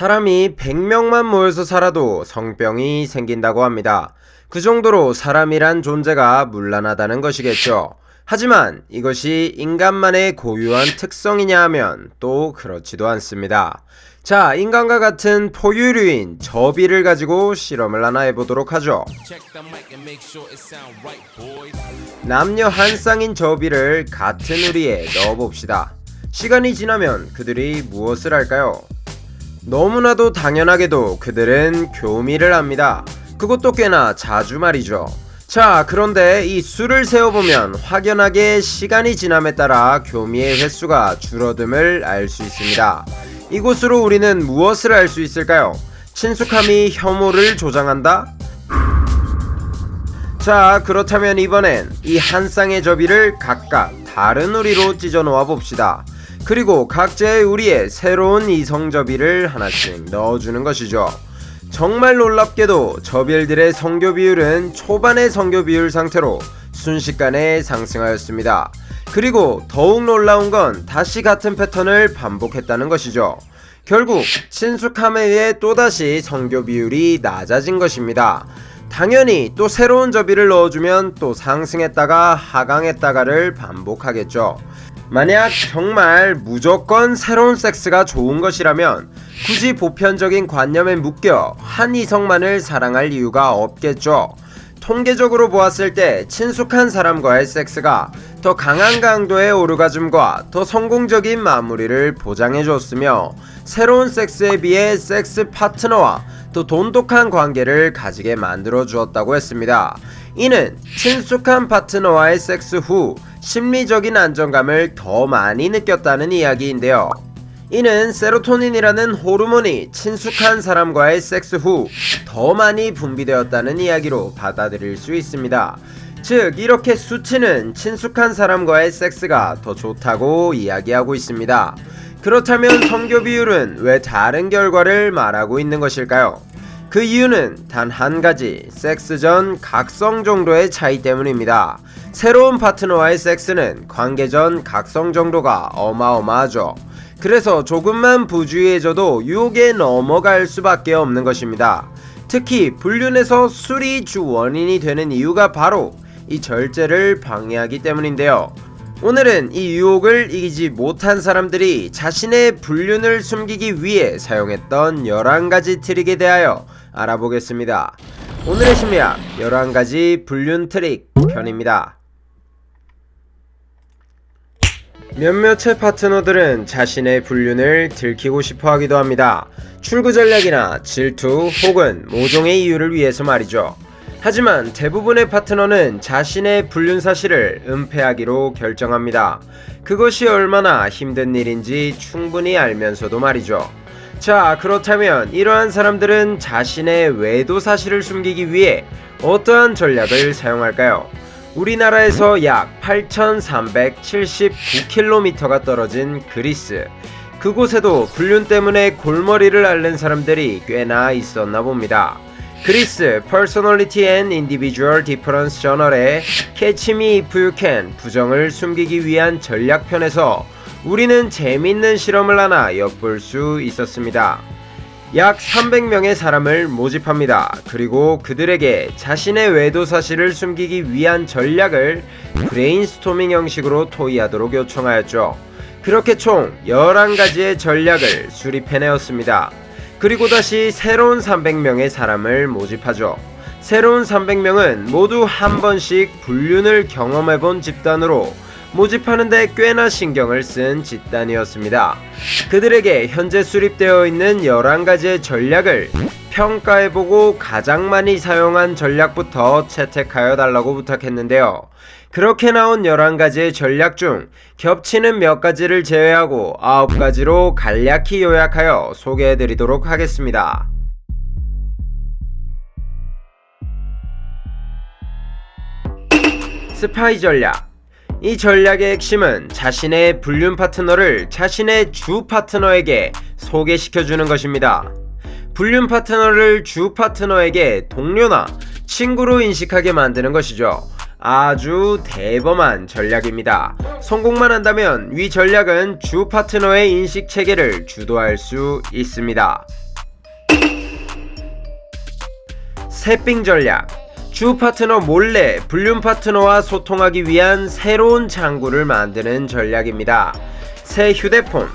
사람이 100명만 모여서 살아도 성병이 생긴다고 합니다. 그 정도로 사람이란 존재가 문란하다는 것이겠죠. 하지만 이것이 인간만의 고유한 특성이냐 하면 또 그렇지도 않습니다. 자, 인간과 같은 포유류인 저비를 가지고 실험을 하나 해보도록 하죠. 남녀 한 쌍인 저비를 같은 우리에 넣어봅시다. 시간이 지나면 그들이 무엇을 할까요? 너무나도 당연하게도 그들은 교미를 합니다. 그것도 꽤나 자주 말이죠. 자, 그런데 이 수를 세어보면 확연하게 시간이 지남에 따라 교미의 횟수가 줄어듦을 알 수 있습니다. 이곳으로 우리는 무엇을 알 수 있을까요? 친숙함이 혐오를 조장한다? 자, 그렇다면 이번엔 이 한 쌍의 저비를 각각 다른 우리로 찢어 놓아 봅시다. 그리고 각자의 우리의 새로운 이성 저비를 하나씩 넣어주는 것이죠. 정말 놀랍게도 저비들의 성교 비율은 초반의 성교 비율 상태로 순식간에 상승하였습니다. 그리고 더욱 놀라운 건 다시 같은 패턴을 반복했다는 것이죠. 결국 친숙함에 의해 또다시 성교 비율이 낮아진 것입니다. 당연히 또 새로운 저비를 넣어주면 또 상승했다가 하강했다가를 반복하겠죠. 만약 정말 무조건 새로운 섹스가 좋은 것이라면 굳이 보편적인 관념에 묶여 한 이성만을 사랑할 이유가 없겠죠. 통계적으로 보았을 때 친숙한 사람과의 섹스가 더 강한 강도의 오르가즘과 더 성공적인 마무리를 보장해줬으며 새로운 섹스에 비해 섹스 파트너와 더 돈독한 관계를 가지게 만들어 주었다고 했습니다. 이는 친숙한 파트너와의 섹스 후 심리적인 안정감을 더 많이 느꼈다는 이야기인데요. 이는 세로토닌이라는 호르몬이 친숙한 사람과의 섹스 후 더 많이 분비되었다는 이야기로 받아들일 수 있습니다. 즉, 이렇게 수치는 친숙한 사람과의 섹스가 더 좋다고 이야기하고 있습니다. 그렇다면 성교 비율은 왜 다른 결과를 말하고 있는 것일까요? 그 이유는 단 한 가지, 섹스 전 각성 정도의 차이 때문입니다. 새로운 파트너와의 섹스는 관계 전 각성 정도가 어마어마하죠. 그래서 조금만 부주의해져도 유혹에 넘어갈 수밖에 없는 것입니다. 특히 불륜에서 술이 주 원인이 되는 이유가 바로 이 절제를 방해하기 때문인데요. 오늘은 이 유혹을 이기지 못한 사람들이 자신의 불륜을 숨기기 위해 사용했던 11가지 트릭에 대하여 알아보겠습니다. 오늘의 심리학 11가지 불륜 트릭 편입니다. 몇몇의 파트너들은 자신의 불륜을 들키고 싶어 하기도 합니다. 출구 전략이나 질투 혹은 모종의 이유를 위해서 말이죠. 하지만 대부분의 파트너는 자신의 불륜 사실을 은폐하기로 결정합니다. 그것이 얼마나 힘든 일인지 충분히 알면서도 말이죠. 자, 그렇다면 이러한 사람들은 자신의 외도 사실을 숨기기 위해 어떠한 전략을 사용할까요? 우리나라에서 약 8,379km가 떨어진 그리스, 그곳에도 불륜 때문에 골머리를 앓는 사람들이 꽤나 있었나 봅니다. 그리스 Personality and Individual Difference 저널의 Catch Me If You Can 부정을 숨기기 위한 전략편에서 우리는 재밌는 실험을 하나 엿볼 수 있었습니다. 약 300명의 사람을 모집합니다. 그리고 그들에게 자신의 외도 사실을 숨기기 위한 전략을 브레인스토밍 형식으로 토의하도록 요청하였죠. 그렇게 총 11가지의 전략을 수립해내었습니다. 그리고 다시 새로운 300명의 사람을 모집하죠. 새로운 300명은 모두 한 번씩 불륜을 경험해본 집단으로 모집하는데 꽤나 신경을 쓴 집단이었습니다. 그들에게 현재 수립되어 있는 11가지의 전략을 평가해보고 가장 많이 사용한 전략부터 채택하여 달라고 부탁했는데요. 그렇게 나온 11가지의 전략 중 겹치는 몇 가지를 제외하고 9가지로 간략히 요약하여 소개해드리도록 하겠습니다. 스파이 전략. 이 전략의 핵심은 자신의 불륜 파트너를 자신의 주 파트너에게 소개시켜주는 것입니다. 불륜 파트너를 주 파트너에게 동료나 친구로 인식하게 만드는 것이죠. 아주 대범한 전략입니다. 성공만 한다면 위 전략은 주 파트너의 인식 체계를 주도할 수 있습니다. 새삥 전략. 주 파트너 몰래 불륜 파트너와 소통하기 위한 새로운 창구를 만드는 전략입니다. 새 휴대폰,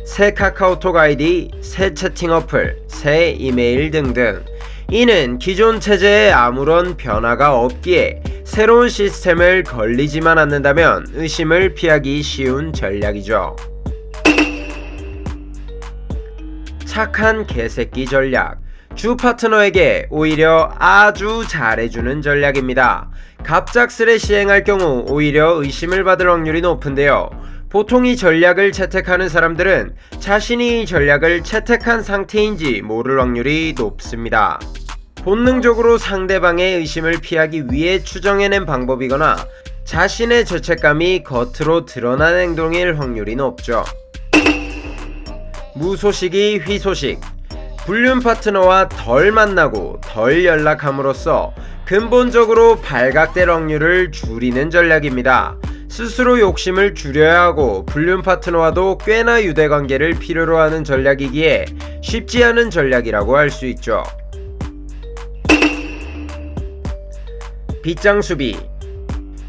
새 카카오톡 아이디, 새 채팅 어플, 새 이메일 등등. 이는 기존 체제에 아무런 변화가 없기에 새로운 시스템을 걸리지만 않는다면 의심을 피하기 쉬운 전략이죠. 착한 개새끼 전략. 주 파트너에게 오히려 아주 잘해주는 전략입니다. 갑작스레 시행할 경우 오히려 의심을 받을 확률이 높은데요. 보통 이 전략을 채택하는 사람들은 자신이 이 전략을 채택한 상태인지 모를 확률이 높습니다. 본능적으로 상대방의 의심을 피하기 위해 추정해낸 방법이거나 자신의 죄책감이 겉으로 드러난 행동일 확률이 높죠. 무소식이 희소식. 불륜 파트너와 덜 만나고 덜 연락함으로써 근본적으로 발각될 확률을 줄이는 전략입니다. 스스로 욕심을 줄여야 하고 불륜 파트너와도 꽤나 유대관계를 필요로 하는 전략이기에 쉽지 않은 전략이라고 할 수 있죠. 빗장 수비.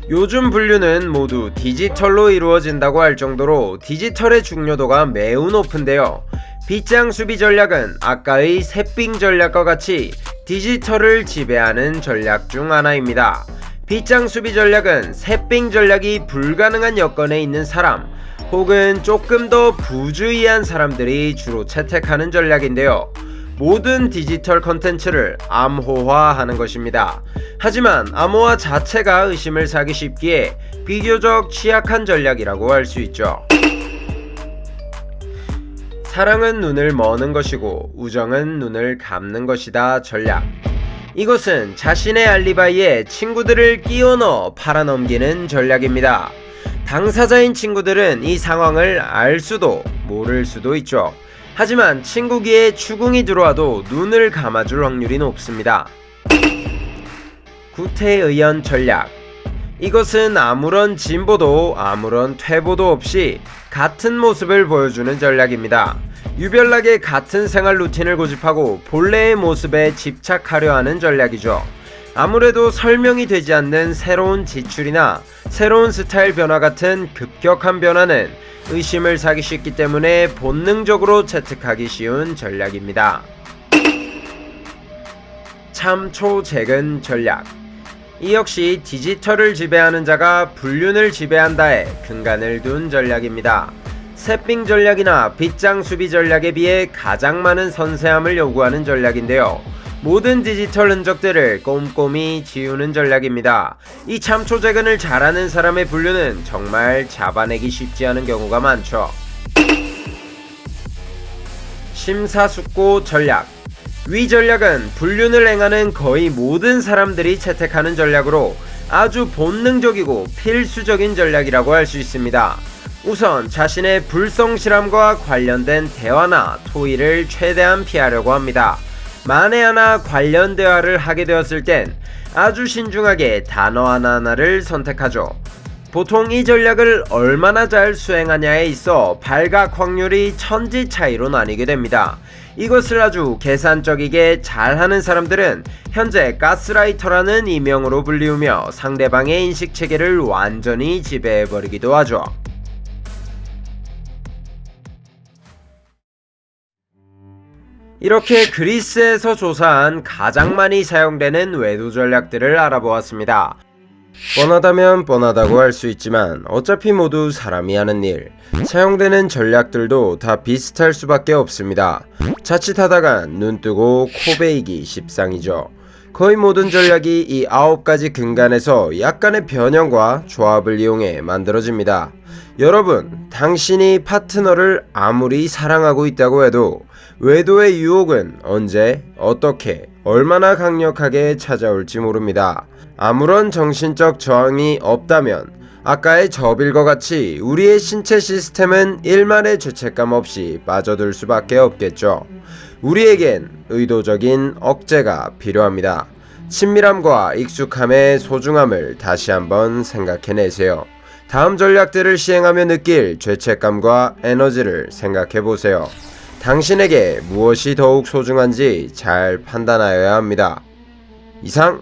요즘 불륜은 모두 디지털로 이루어진다고 할 정도로 디지털의 중요도가 매우 높은데요. 빗장 수비 전략은 아까의 새삥 전략과 같이 디지털을 지배하는 전략 중 하나입니다. 빗장 수비 전략은 새삥 전략이 불가능한 여건에 있는 사람 혹은 조금 더 부주의한 사람들이 주로 채택하는 전략인데요. 모든 디지털 컨텐츠를 암호화하는 것입니다. 하지만 암호화 자체가 의심을 사기 쉽기에 비교적 취약한 전략이라고 할 수 있죠. 사랑은 눈을 머는 것이고 우정은 눈을 감는 것이다 전략. 이것은 자신의 알리바이에 친구들을 끼워 넣어 팔아넘기는 전략입니다. 당사자인 친구들은 이 상황을 알 수도 모를 수도 있죠. 하지만 친구 귀에 추궁이 들어와도 눈을 감아줄 확률이 높습니다. 구태의연 전략. 이것은 아무런 진보도 아무런 퇴보도 없이 같은 모습을 보여주는 전략입니다. 유별나게 같은 생활 루틴을 고집하고 본래의 모습에 집착하려 하는 전략이죠. 아무래도 설명이 되지 않는 새로운 지출이나 새로운 스타일 변화 같은 급격한 변화는 의심을 사기 쉽기 때문에 본능적으로 채택하기 쉬운 전략입니다. 참초재근 전략. 이 역시 디지털을 지배하는 자가 불륜을 지배한다에 근간을 둔 전략입니다. 새삥 전략이나 빗장 수비 전략에 비해 가장 많은 선세함을 요구하는 전략인데요. 모든 디지털 흔적들을 꼼꼼히 지우는 전략입니다. 이 참초재근을 잘하는 사람의 불륜은 정말 잡아내기 쉽지 않은 경우가 많죠. 심사숙고 전략. 위 전략은 불륜을 행하는 거의 모든 사람들이 채택하는 전략으로 아주 본능적이고 필수적인 전략이라고 할 수 있습니다. 우선 자신의 불성실함과 관련된 대화나 토의를 최대한 피하려고 합니다. 만에 하나 관련 대화를 하게 되었을 땐 아주 신중하게 단어 하나하나를 선택하죠. 보통 이 전략을 얼마나 잘 수행하냐에 있어 발각 확률이 천지 차이로 나뉘게 됩니다. 이것을 아주 계산적이게 잘하는 사람들은 현재 가스라이터라는 이명으로 불리우며 상대방의 인식체계를 완전히 지배해버리기도 하죠. 이렇게 그리스에서 조사한 가장 많이 사용되는 외도 전략들을 알아보았습니다. 뻔하다면 뻔하다고 할 수 있지만 어차피 모두 사람이 하는 일, 사용되는 전략들도 다 비슷할 수밖에 없습니다. 자칫하다간 눈뜨고 코베이기 십상이죠. 거의 모든 전략이 이 9가지 근간에서 약간의 변형과 조합을 이용해 만들어집니다. 여러분, 당신이 파트너를 아무리 사랑하고 있다고 해도 외도의 유혹은 언제, 어떻게, 얼마나 강력하게 찾아올지 모릅니다. 아무런 정신적 저항이 없다면 아까의 저빌과 같이 우리의 신체 시스템은 일말의 죄책감 없이 빠져들 수밖에 없겠죠. 우리에겐 의도적인 억제가 필요합니다. 친밀함과 익숙함의 소중함을 다시 한번 생각해내세요. 다음 전략들을 시행하며 느낄 죄책감과 에너지를 생각해보세요. 당신에게 무엇이 더욱 소중한지 잘 판단하여야 합니다. 이상